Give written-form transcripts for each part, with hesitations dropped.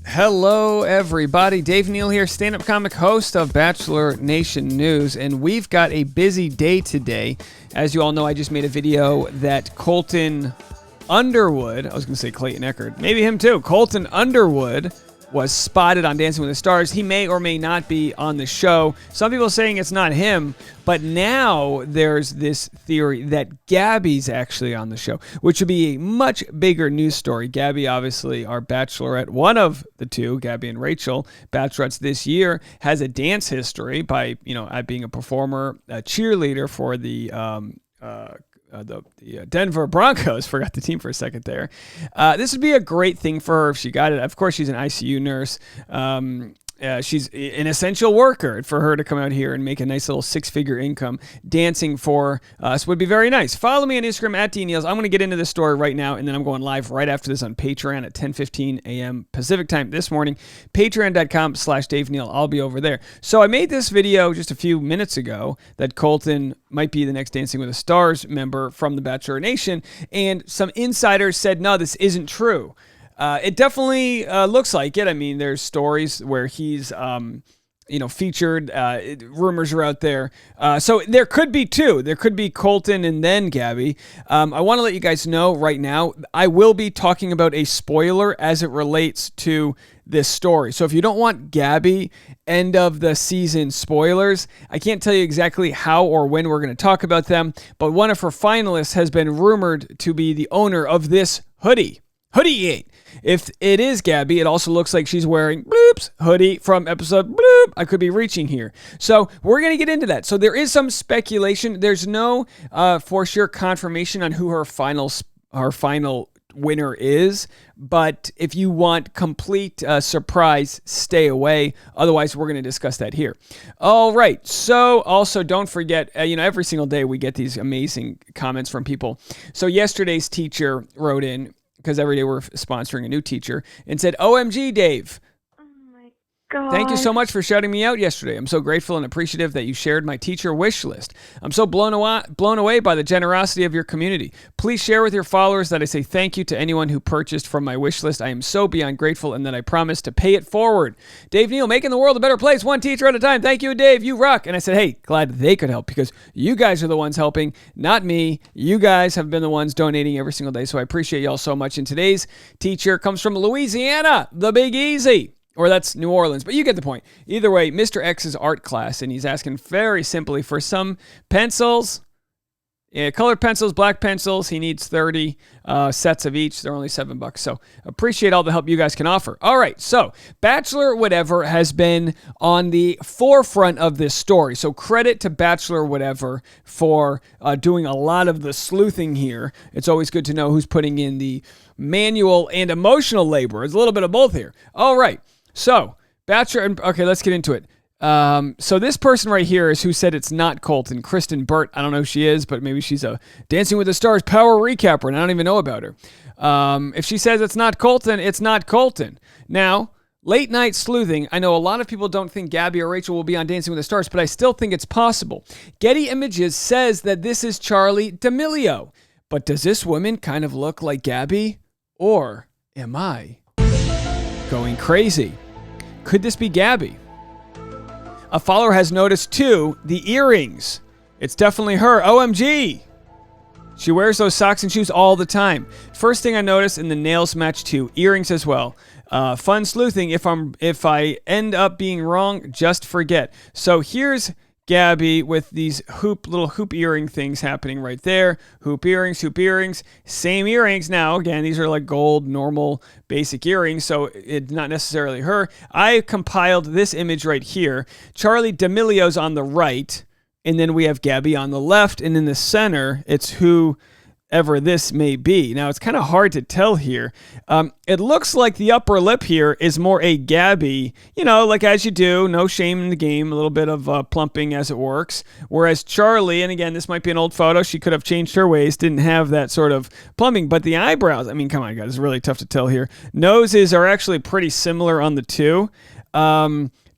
Hello, everybody. Dave Neal here, stand-up comic, host of Bachelor Nation News, and we've got a busy day today. As you all know, I just made a video that Colton Underwood, I was going to say Clayton Echard, maybe him too, Colton Underwood was spotted on Dancing with the Stars. He may or may not be on the show. Some people are saying it's not him, but now there's this theory that Gabby's actually on the show, which would be a much bigger news story. Gabby, obviously, our Bachelorette, one of the two, Gabby and Rachel, Bachelorettes this year, has a dance history by, being a performer, a cheerleader for the Denver Broncos. Forgot the team for a second there. This would be a great thing for her if she got it. Of course, she's an ICU nurse. She's an essential worker. For her to come out here and make a nice little six-figure income dancing for us would be very nice. Follow me on Instagram at DNeals. I'm going to get into this story right now, and then I'm going live right after this on Patreon at 10:15 a.m. Pacific time this morning. Patreon.com/Dave Neal. I'll be over there. So I made this video just a few minutes ago that Colton might be the next Dancing with the Stars member from the Bachelor Nation, and some insiders said, no, this isn't true. It definitely looks like it. I mean, there's stories where he's, featured. Rumors are out there. So there could be two. There could be Colton and then Gabby. I want to let you guys know right now, I will be talking about a spoiler as it relates to this story. So if you don't want Gabby end of the season spoilers, I can't tell you exactly how or when we're going to talk about them, but one of her finalists has been rumored to be the owner of this hoodie. Hoodie 8. If it is Gabby, it also looks like she's wearing bloops hoodie from episode bloop. I could be reaching here. So we're going to get into that. So there is some speculation. There's no for sure confirmation on who her final winner is. But if you want complete surprise, stay away. Otherwise, we're going to discuss that here. All right. So also don't forget, every single day we get these amazing comments from people. So yesterday's teacher wrote in, because every day we're sponsoring a new teacher, and said, OMG, Dave. Oh my God. Thank you so much for shouting me out yesterday. I'm so grateful and appreciative that you shared my teacher wish list. I'm so blown away by the generosity of your community. Please share with your followers that I say thank you to anyone who purchased from my wish list. I am so beyond grateful, and that I promise to pay it forward. Dave Neal, making the world a better place, one teacher at a time. Thank you, Dave. You rock. And I said, hey, glad they could help, because you guys are the ones helping, not me. You guys have been the ones donating every single day, so I appreciate y'all so much. And today's teacher comes from Louisiana, the Big Easy. Or that's New Orleans, but you get the point. Either way, Mr. X's art class, and he's asking very simply for some pencils. Colored pencils, black pencils. He needs 30 sets of each. They're only $7. So appreciate all the help you guys can offer. All right. So Bachelor Whatever has been on the forefront of this story. So credit to Bachelor Whatever for doing a lot of the sleuthing here. It's always good to know who's putting in the manual and emotional labor. It's a little bit of both here. All right. So okay, let's get into it. So this person right here is who said it's not Colton, Kristen Burt. I don't know who she is, but maybe she's a Dancing with the Stars power recapper, and I don't even know about her. If she says it's not Colton, it's not Colton. Now, late night sleuthing. I know a lot of people don't think Gabby or Rachel will be on Dancing with the Stars, but I still think it's possible. Getty Images says that this is Charli D'Amelio. But does this woman kind of look like Gabby? Or am I going crazy? Could this be Gabby? A follower has noticed, too, the earrings. It's definitely her. OMG! She wears those socks and shoes all the time. First thing I noticed in the nails match, too. Earrings as well. Fun sleuthing. If I end up being wrong, just forget. So here's Gabby with these little hoop earring things happening right there. Hoop earrings, same earrings. Now, again, these are like gold, normal, basic earrings, so it's not necessarily her. I compiled this image right here. Charli D'Amelio's on the right, and then we have Gabby on the left, and in the center, it's whoever this may be. Now, it's kind of hard to tell here. It looks like the upper lip here is more a Gabby, like as you do, no shame in the game, a little bit of plumping as it works. Whereas Charli, and again, this might be an old photo, she could have changed her ways, didn't have that sort of plumping, but the eyebrows, I mean, come on, guys, it's really tough to tell here. Noses are actually pretty similar on the two.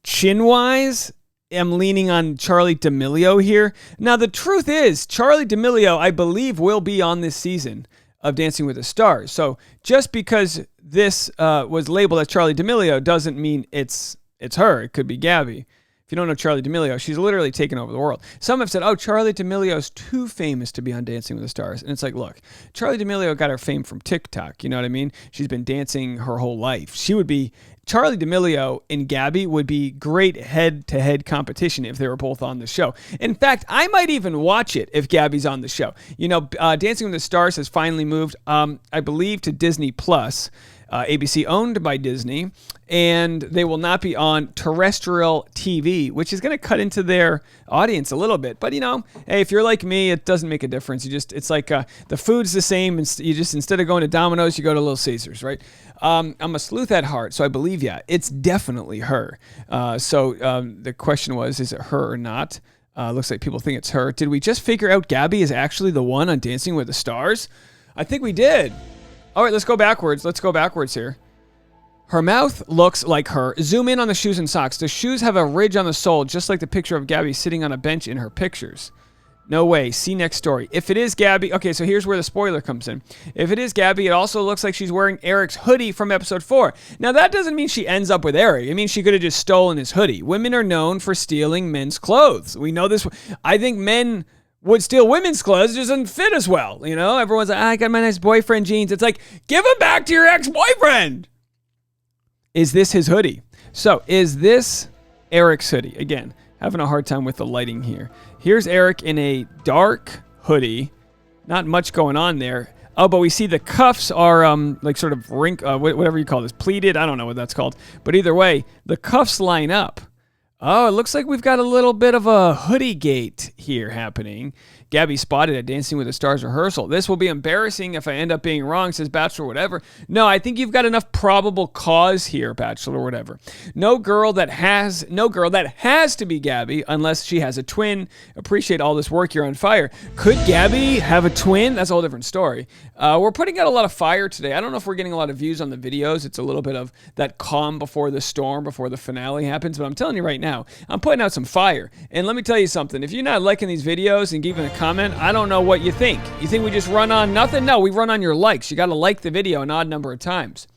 Chin-wise, am leaning on Charli D'Amelio here. Now, the truth is, Charli D'Amelio, I believe, will be on this season of Dancing with the Stars. So just because this was labeled as Charli D'Amelio doesn't mean it's her. It could be Gabby. If you don't know Charli D'Amelio, she's literally taken over the world. Some have said, oh, Charli D'Amelio's too famous to be on Dancing with the Stars. And it's like, look, Charli D'Amelio got her fame from TikTok. You know what I mean? She's been dancing her whole life. Charli D'Amelio and Gabby would be great head-to-head competition if they were both on the show. In fact, I might even watch it if Gabby's on the show. You know, Dancing with the Stars has finally moved, I believe, to Disney+. ABC owned by Disney, and they will not be on terrestrial TV, which is going to cut into their audience a little bit. But, you know, hey, if you're like me, it doesn't make a difference. It's like the food's the same. You just, instead of going to Domino's, you go to Little Caesars, right? I'm a sleuth at heart, so I believe, yeah, it's definitely her. So the question was, is it her or not? Looks like people think it's her. Did we just figure out Gabby is actually the one on Dancing with the Stars? I think we did. All right, let's go backwards. Let's go backwards here. Her mouth looks like her. Zoom in on the shoes and socks. The shoes have a ridge on the sole, just like the picture of Gabby sitting on a bench in her pictures. No way. See next story. If it is Gabby, okay, so here's where the spoiler comes in. If it is Gabby, it also looks like she's wearing Eric's hoodie from episode 4. Now, that doesn't mean she ends up with Eric. I mean, she could have just stolen his hoodie. Women are known for stealing men's clothes. We know this. I think men would steal women's clothes. It just doesn't fit as well. You know, everyone's like, I got my nice boyfriend jeans. It's like, give them back to your ex-boyfriend. Is this his hoodie? So is this Eric's hoodie? Again, having a hard time with the lighting here. Here's Eric in a dark hoodie. Not much going on there. Oh, but we see the cuffs are like sort of whatever you call this, pleated. I don't know what that's called. But either way, the cuffs line up. Oh, it looks like we've got a little bit of a hoodie gate here happening. Gabby spotted at Dancing with the Stars rehearsal. This will be embarrassing if I end up being wrong, says Bachelor Whatever. No, I think you've got enough probable cause here, Bachelor Whatever. No girl that has to be Gabby unless she has a twin. Appreciate all this work. You're on fire. Could Gabby have a twin? That's a whole different story. We're putting out a lot of fire today. I don't know if we're getting a lot of views on the videos. It's a little bit of that calm before the storm, before the finale happens. But I'm telling you right now, I'm putting out some fire. And let me tell you something. If you're not liking these videos and giving a comment, I don't know what you think. You think we just run on nothing? No, we run on your likes. You got to like the video an odd number of times.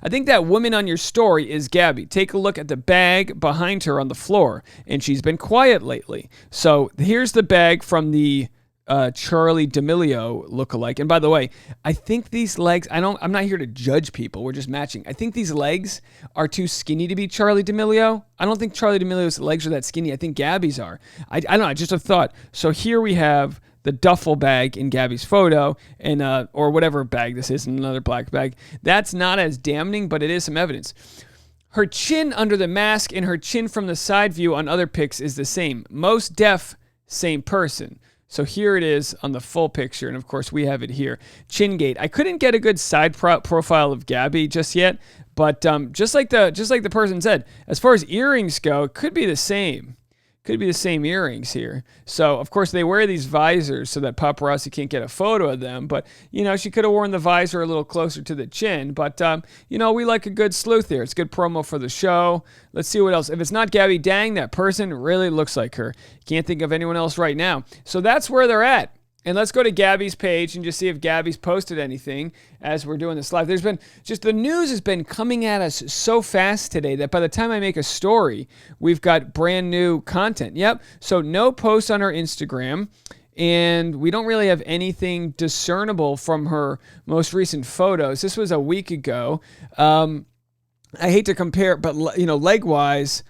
I think that woman on your story is Gabby. Take a look at the bag behind her on the floor, and she's been quiet lately. So here's the bag from the Charli D'Amelio lookalike. And by the way, I think these legs, I'm not here to judge people. We're just matching. I think these legs are too skinny to be Charli D'Amelio. I don't think Charli D'Amelio's legs are that skinny. I think Gabby's are. I don't know. I just a thought. So here we have the duffel bag in Gabby's photo, and or whatever bag this is, in another black bag. That's not as damning, but it is some evidence. Her chin under the mask and her chin from the side view on other pics is the same. Most def, same person. So here it is on the full picture, and of course we have it here. Chin gate. I couldn't get a good side profile of Gabby just yet, but just like the person said, as far as earrings go, it could be the same. Could be the same earrings here. So, of course, they wear these visors so that paparazzi can't get a photo of them. But, you know, she could have worn the visor a little closer to the chin. But, you know, we like a good sleuth here. It's good promo for the show. Let's see what else. If it's not Gabby, dang, that person really looks like her. Can't think of anyone else right now. So that's where they're at. And let's go to Gabby's page and just see if Gabby's posted anything as we're doing this live. There's been just the news has been coming at us so fast today that by the time I make a story, we've got brand new content. Yep. So no posts on her Instagram. And we don't really have anything discernible from her most recent photos. This was a week ago. I hate to compare, but, you know, leg-wise,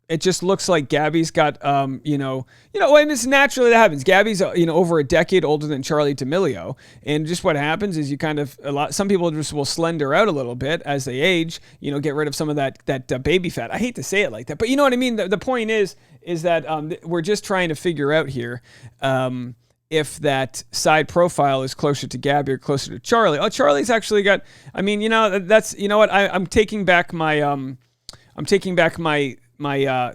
it just looks like Gabby's got, and it's naturally that happens. Gabby's, over a decade older than Charli D'Amelio. And just what happens is some people just will slender out a little bit as they age, get rid of some of that baby fat. I hate to say it like that, but you know what I mean? The point is that we're just trying to figure out here if that side profile is closer to Gabby or closer to Charli. Oh, Charli's actually got, that's, you know what? I'm taking back my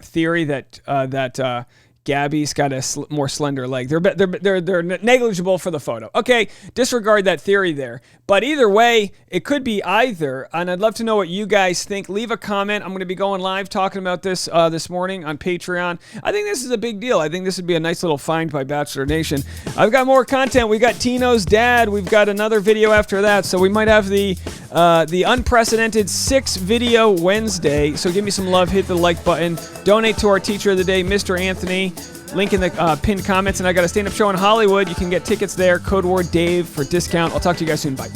theory that Gabby's got a more slender leg. They're negligible for the photo. Okay, disregard that theory there. But either way, it could be either, and I'd love to know what you guys think. Leave a comment. I'm going to be going live talking about this this morning on Patreon. I think this is a big deal. I think this would be a nice little find by Bachelor Nation. I've got more content. We got Tino's dad. We've got another video after that, so we might have the unprecedented 6-video Wednesday. So give me some love. Hit the like button. Donate to our teacher of the day, Mr. Anthony. Link in the pinned comments. And I got a stand-up show in Hollywood. You can get tickets there. Code word Dave for discount. I'll talk to you guys soon. Bye.